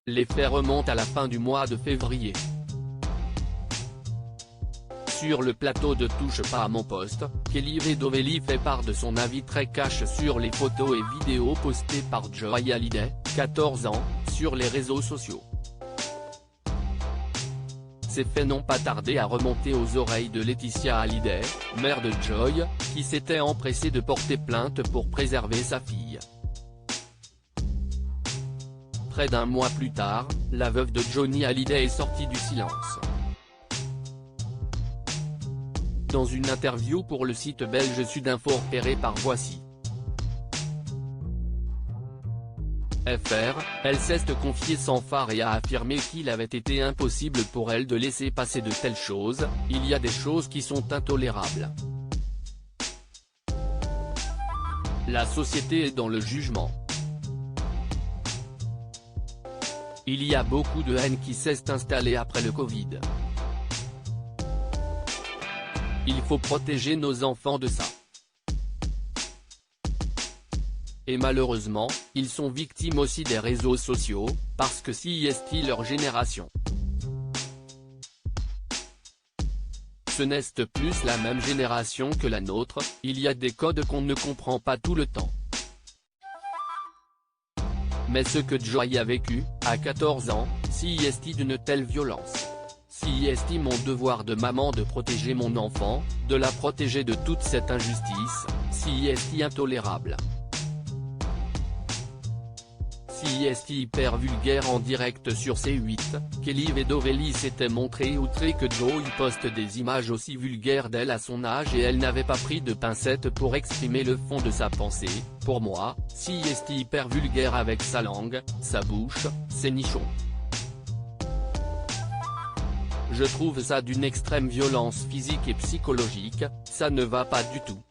Les faits remontent à la fin du mois de février. Sur le plateau de Touche pas à mon poste, Kelly Vedovelli fait part de son avis très cash sur les photos et vidéos postées par Joy Hallyday, 14 ans, sur les réseaux sociaux. Ces faits n'ont pas tardé à remonter aux oreilles de Laetitia Hallyday, mère de Joy, qui s'était empressée de porter plainte pour préserver sa fille. Près d'un mois plus tard, la veuve de Johnny Hallyday est sortie du silence. Dans une interview pour le site belge Sudinfo repérée par Voici. Elle s'est confiée sans phare et a affirmé qu'il avait été impossible pour elle de laisser passer de telles choses. Il y a des choses qui sont intolérables. La société est dans le jugement. Il y a beaucoup de haine qui s'est installée après le Covid. Il faut protéger nos enfants de ça. Et malheureusement, ils sont victimes aussi des réseaux sociaux, parce que si est leur génération. Ce n'est plus la même génération que la nôtre, il y a des codes qu'on ne comprend pas tout le temps. Mais ce que Joy a vécu, à 14 ans, si est d'une telle violence. Si est mon devoir de maman de protéger mon enfant, de la protéger de toute cette injustice, si est intolérable. Si est hyper vulgaire en direct sur C8, Kelly Vedovelli s'était montrée outrée que Joy poste des images aussi vulgaires d'elle à son âge et elle n'avait pas pris de pincettes pour exprimer le fond de sa pensée. Pour moi, si est hyper vulgaire avec sa langue, sa bouche, ses nichons. Je trouve ça d'une extrême violence physique et psychologique, ça ne va pas du tout.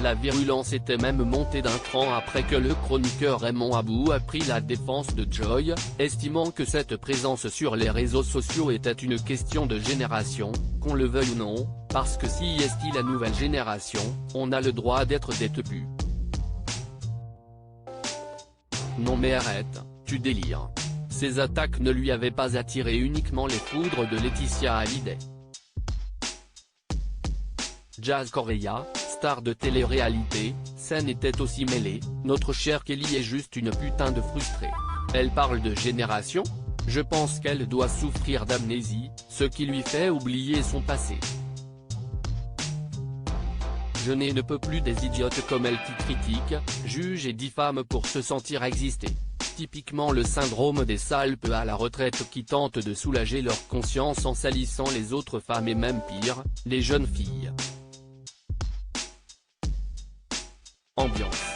La virulence était même montée d'un cran après que le chroniqueur Raymond Abou a pris la défense de Joy, estimant que cette présence sur les réseaux sociaux était une question de génération, qu'on le veuille ou non, parce que si est la nouvelle génération, on a le droit d'être des teubus. Non mais arrête, tu délires. Ces attaques ne lui avaient pas attiré uniquement les foudres de Laetitia Hallyday. Jazz Correia, star de télé-réalité, scène était aussi mêlée. Notre chère Kelly est juste une putain de frustrée. Elle parle de génération ? Je pense qu'elle doit souffrir d'amnésie, ce qui lui fait oublier son passé. Je ne peux plus des idiotes comme elle qui critiquent, jugent et diffament pour se sentir exister. Typiquement le syndrome des salpes à la retraite qui tentent de soulager leur conscience en salissant les autres femmes et même pire, les jeunes filles. Ambiance.